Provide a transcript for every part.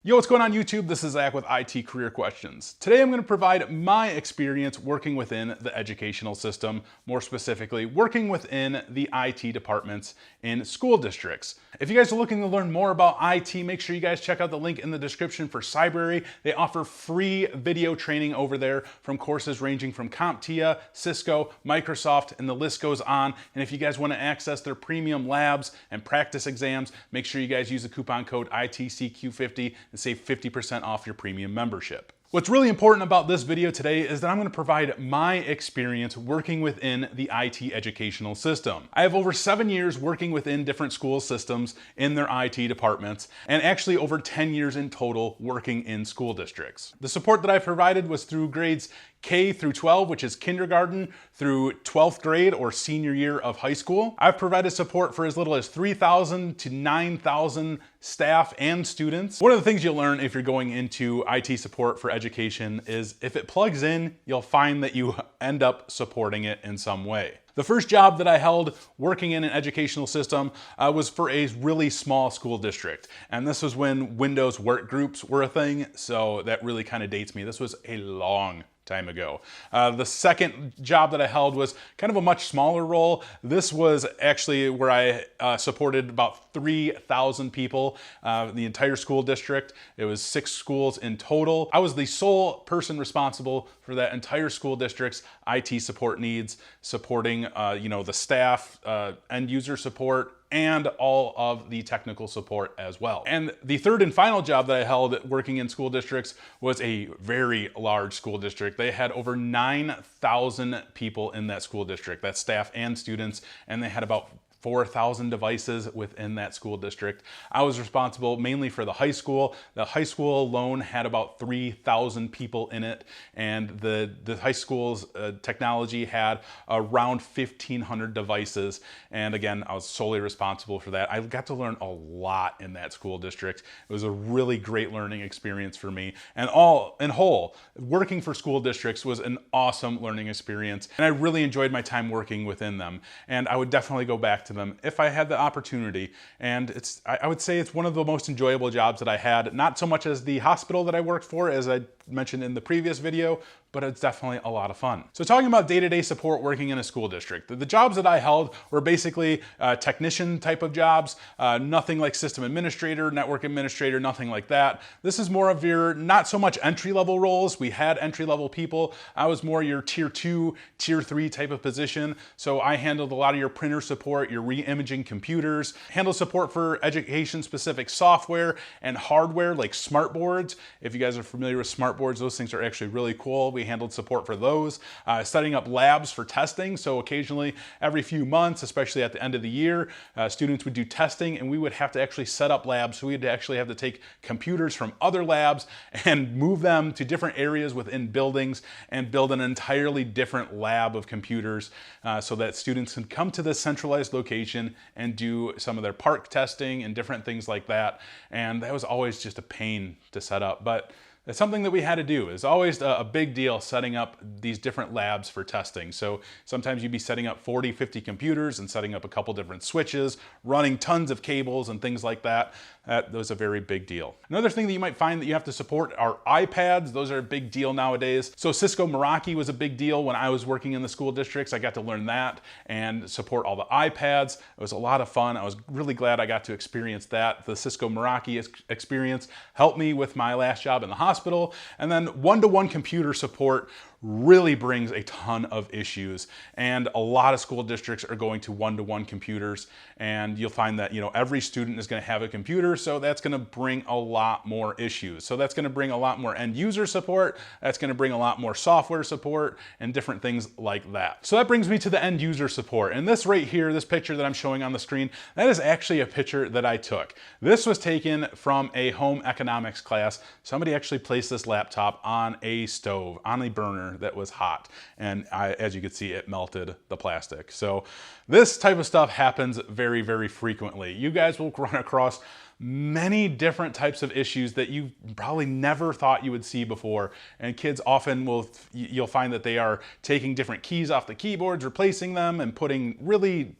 Yo, what's going on YouTube? This is Zach with IT Career Questions. Today I'm going to provide my experience working within the educational system, more specifically working within the IT departments in school districts. If you guys are looking to learn more about IT, make sure you guys check out the link in the description for Cybrary. They offer free video training over there from courses ranging from CompTIA, Cisco, Microsoft, and the list goes on. And if you guys want to access their premium labs and practice exams, make sure you guys use the coupon code ITCQ50 and save 50% off your premium membership. What's really important about this video today is that I'm going to provide my experience working within the IT educational system. I have over 7 years working within different school systems in their IT departments, and actually over 10 years in total working in school districts. The support that I provided was through grades K through 12, which is kindergarten, through 12th grade or senior year of high school. I've provided support for as little as 3,000 to 9,000 staff and students. One of the things you'll learn if you're going into IT support for education is if it plugs in, you'll find that you end up supporting it in some way. The first job that I held working in an educational system was for a really small school district. And this was when Windows work groups were a thing, so that really kind of dates me. This was a long time ago. The second job that I held was kind of a much smaller role. This was actually where I supported about 3,000 people, the entire school district. It was 6 schools in total. I was the sole person responsible for that entire school district's IT support needs, supporting the staff, end user support, and all of the technical support as well. And the third and final job that I held working in school districts was a very large school district. They had over 9,000 people in that school district. That's staff and students, and they had about 4,000 devices within that school district. I was responsible mainly for the high school. The high school alone had about 3,000 people in it, and the high school's technology had around 1,500 devices. And again, I was solely responsible for that. I got to learn a lot in that school district. It was a really great learning experience for me. And all in whole, working for school districts was an awesome learning experience, and I really enjoyed my time working within them. And I would definitely go back to them if I had the opportunity. And I would say it's one of the most enjoyable jobs that I had, not so much as the hospital that I worked for, as I mentioned in the previous video, but it's definitely a lot of fun. So talking about day-to-day support working in a school district, the jobs that I held were basically technician type of jobs, nothing like system administrator, network administrator, nothing like that. This is more of your, not so much entry-level roles. We had entry-level people. I was more your tier 2, tier 3 type of position. So I handled a lot of your printer support, your re-imaging computers, handled support for education-specific software and hardware like smart boards. If you guys are familiar with smart boards, those things are actually really cool. We handled support for those, setting up labs for testing. So occasionally, every few months, especially at the end of the year, students would do testing, and we would have to actually set up labs. So we'd actually have to take computers from other labs and move them to different areas within buildings and build an entirely different lab of computers so that students can come to this centralized location and do some of their park testing and different things like that. And that was always just a pain to set up, but it's something that we had to do. It's always a big deal setting up these different labs for testing. So sometimes you'd be setting up 40, 50 computers and setting up a couple different switches, running tons of cables and things like that. That was a very big deal. Another thing that you might find that you have to support are iPads. Those are a big deal nowadays. So Cisco Meraki was a big deal when I was working in the school districts. I got to learn that and support all the iPads. It was a lot of fun. I was really glad I got to experience that. The Cisco Meraki experience helped me with my last job in the hospital. And then one-to-one computer support really brings a ton of issues, and a lot of school districts are going to one-to-one computers, and you'll find that every student is going to have a computer, so that's going to bring a lot more issues. So that's going to bring a lot more end user support, that's going to bring a lot more software support and different things like that. So that brings me to the end user support, and this right here, this picture that I'm showing on the screen, that is actually a picture that I took. This was taken from a home economics class. Somebody actually placed this laptop on a stove, on a burner that was hot, and as you can see, it melted the plastic. So this type of stuff happens very, very frequently. You guys will run across many different types of issues that you probably never thought you would see before, and kids often you'll find that they are taking different keys off the keyboards, replacing them, and putting really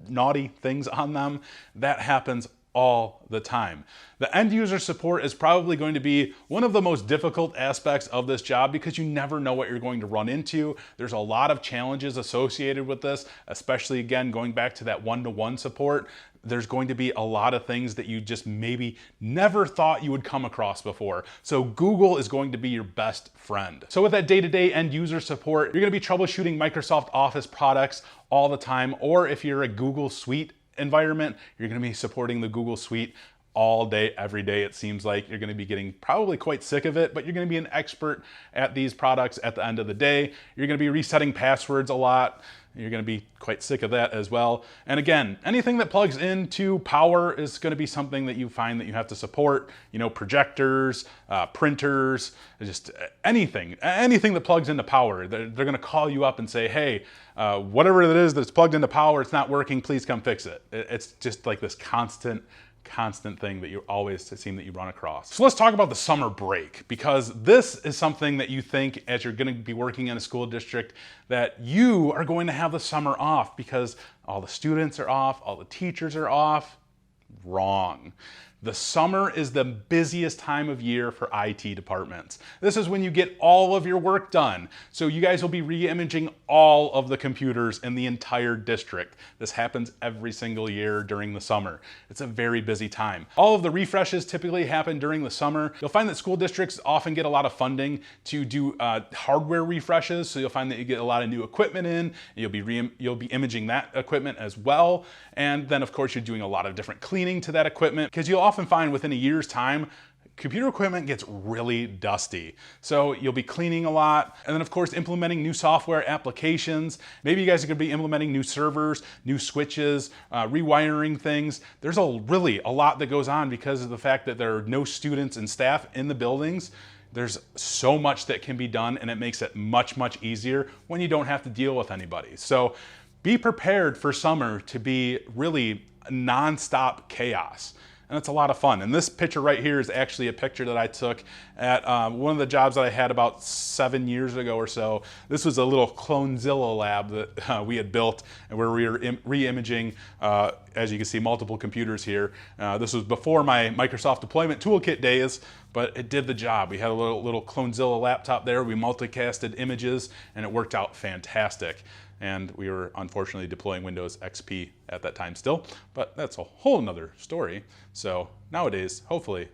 naughty things on them. That happens all the time. The end user support is probably going to be one of the most difficult aspects of this job because you never know what you're going to run into. There's a lot of challenges associated with this, especially again, going back to that one-to-one support. There's going to be a lot of things that you just maybe never thought you would come across before. So Google is going to be your best friend. So with that day-to-day end user support, you're gonna be troubleshooting Microsoft Office products all the time, or if you're a Google Suite environment, you're gonna be supporting the Google Suite all day, every day. It seems like you're gonna be getting probably quite sick of it, but you're gonna be an expert at these products at the end of the day. You're gonna be resetting passwords a lot. You're gonna be quite sick of that as well. And again, anything that plugs into power is gonna be something that you find that you have to support. You know, projectors, printers, just anything that plugs into power. They're gonna call you up and say, hey, whatever it is that's plugged into power, it's not working, please come fix it. It's just like this constant thing that you always seem that you run across. So let's talk about the summer break, because this is something that you think as you're gonna be working in a school district that you are going to have the summer off because all the students are off, all the teachers are off. Wrong. The summer is the busiest time of year for IT departments. This is when you get all of your work done. So you guys will be re-imaging all of the computers in the entire district. This happens every single year during the summer. It's a very busy time. All of the refreshes typically happen during the summer. You'll find that school districts often get a lot of funding to do hardware refreshes. So you'll find that you get a lot of new equipment in. You'll be imaging that equipment as well. And then of course you're doing a lot of different cleaning to that equipment, because you'll often find within a year's time, computer equipment gets really dusty. So you'll be cleaning a lot. And then of course, implementing new software applications. Maybe you guys are gonna be implementing new servers, new switches, rewiring things. There's really a lot that goes on because of the fact that there are no students and staff in the buildings. There's so much that can be done, and it makes it much, much easier when you don't have to deal with anybody. So be prepared for summer to be really nonstop chaos. And it's a lot of fun. And this picture right here is actually a picture that I took at one of the jobs that I had about 7 years ago or so. This was a little Clonezilla lab that we had built, and where we were re-imaging, as you can see, multiple computers here. This was before my Microsoft Deployment Toolkit days, but it did the job. We had a little Clonezilla laptop there. We multicasted images, and it worked out fantastic. And we were unfortunately deploying Windows XP at that time still, but that's a whole nother story. So nowadays, hopefully,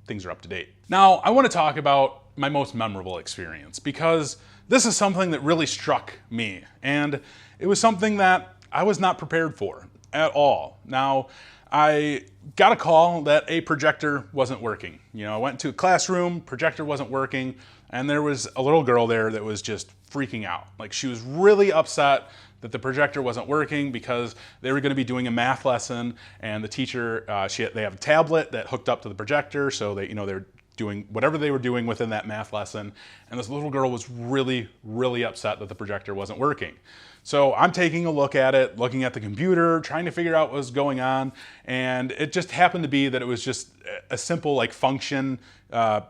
things are up to date. Now, I want to talk about my most memorable experience, because this is something that really struck me, and it was something that I was not prepared for at all. Now, I got a call that a projector wasn't working. You know, I went to a classroom, projector wasn't working, and there was a little girl there that was just freaking out. Like, she was really upset that the projector wasn't working because they were going to be doing a math lesson, and the teacher, they have a tablet that hooked up to the projector, so they're doing whatever they were doing within that math lesson, and this little girl was really, really upset that the projector wasn't working. So I'm taking a look at it, looking at the computer, trying to figure out what was going on, and it just happened to be that it was just a simple like function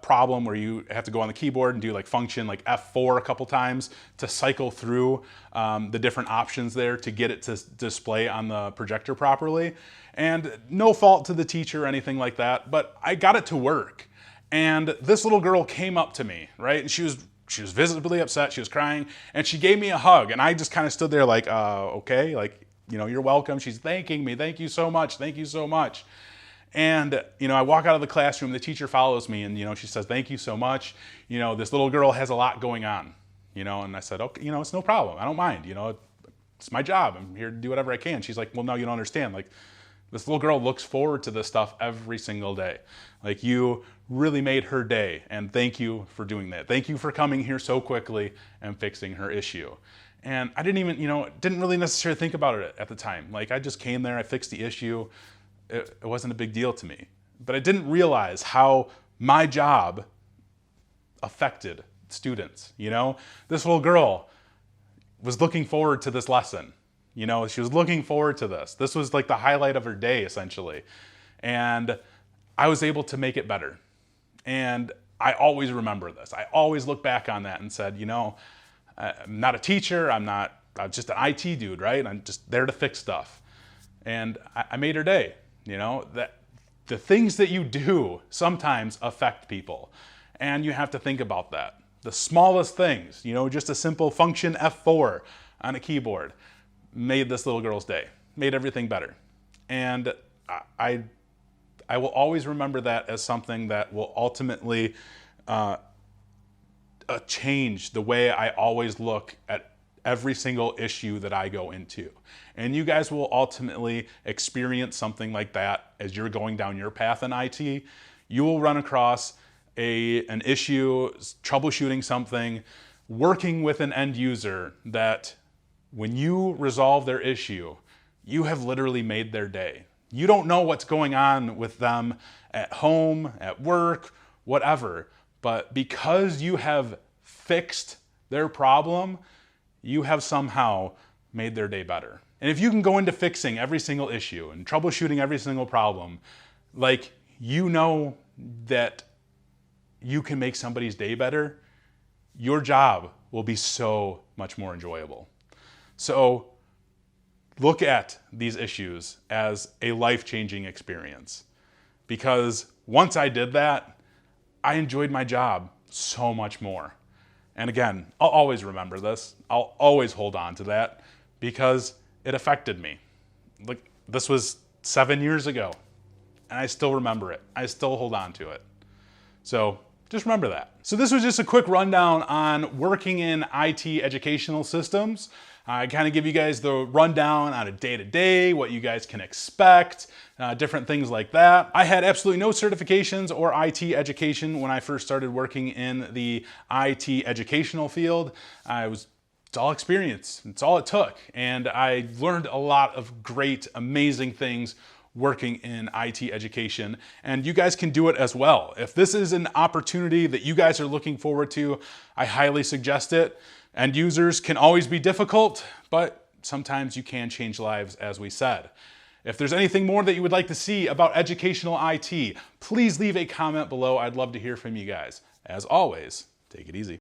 problem where you have to go on the keyboard and do like function like F4 a couple times to cycle through the different options there to get it to display on the projector properly. And no fault to the teacher or anything like that, but I got it to work. And this little girl came up to me, right? And she was visibly upset, she was crying, and she gave me a hug, and I just kind of stood there like, okay, like, you're welcome. She's thanking me, thank you so much, thank you so much. And, I walk out of the classroom, the teacher follows me, and, she says, thank you so much. This little girl has a lot going on, and I said, okay, it's no problem, I don't mind, it's my job, I'm here to do whatever I can. She's like, well, no, you don't understand, like, this little girl looks forward to this stuff every single day. Like, you really made her day, and thank you for doing that. Thank you for coming here so quickly and fixing her issue. And I didn't even, didn't really necessarily think about it at the time. Like, I just came there, I fixed the issue. It wasn't a big deal to me. But I didn't realize how my job affected students, This little girl was looking forward to this lesson. She was looking forward to this. This was like the highlight of her day, essentially. And I was able to make it better. And I always remember this. I always look back on that and said, I'm not a teacher. I'm just an IT dude, right? I'm just there to fix stuff. And I made her day. You know, that the things that you do sometimes affect people. And you have to think about that. The smallest things, you know, just a simple function F4 on a keyboard made this little girl's day, made everything better. And I will always remember that as something that will ultimately change the way I always look at every single issue that I go into. And you guys will ultimately experience something like that as you're going down your path in IT. You will run across an issue, troubleshooting something, working with an end user that when you resolve their issue, you have literally made their day. You don't know what's going on with them at home, at work, whatever, but because you have fixed their problem, you have somehow made their day better. And if you can go into fixing every single issue and troubleshooting every single problem, like, you know that you can make somebody's day better, your job will be so much more enjoyable. So look at these issues as a life-changing experience, because once I did that, I enjoyed my job so much more. And again, I'll always remember this. I'll always hold on to that because it affected me. Like, this was 7 years ago and I still remember it. I still hold on to it. So just remember that. So this was just a quick rundown on working in IT educational systems. I kind of give you guys the rundown on a day-to-day, what you guys can expect, different things like that. I had absolutely no certifications or IT education when I first started working in the IT educational field. It's all experience. It's all it took. And I learned a lot of great, amazing things working in IT education, and you guys can do it as well. If this is an opportunity that you guys are looking forward to, I highly suggest it. End users can always be difficult, but sometimes you can change lives, as we said. If there's anything more that you would like to see about educational IT, please leave a comment below. I'd love to hear from you guys. As always, take it easy.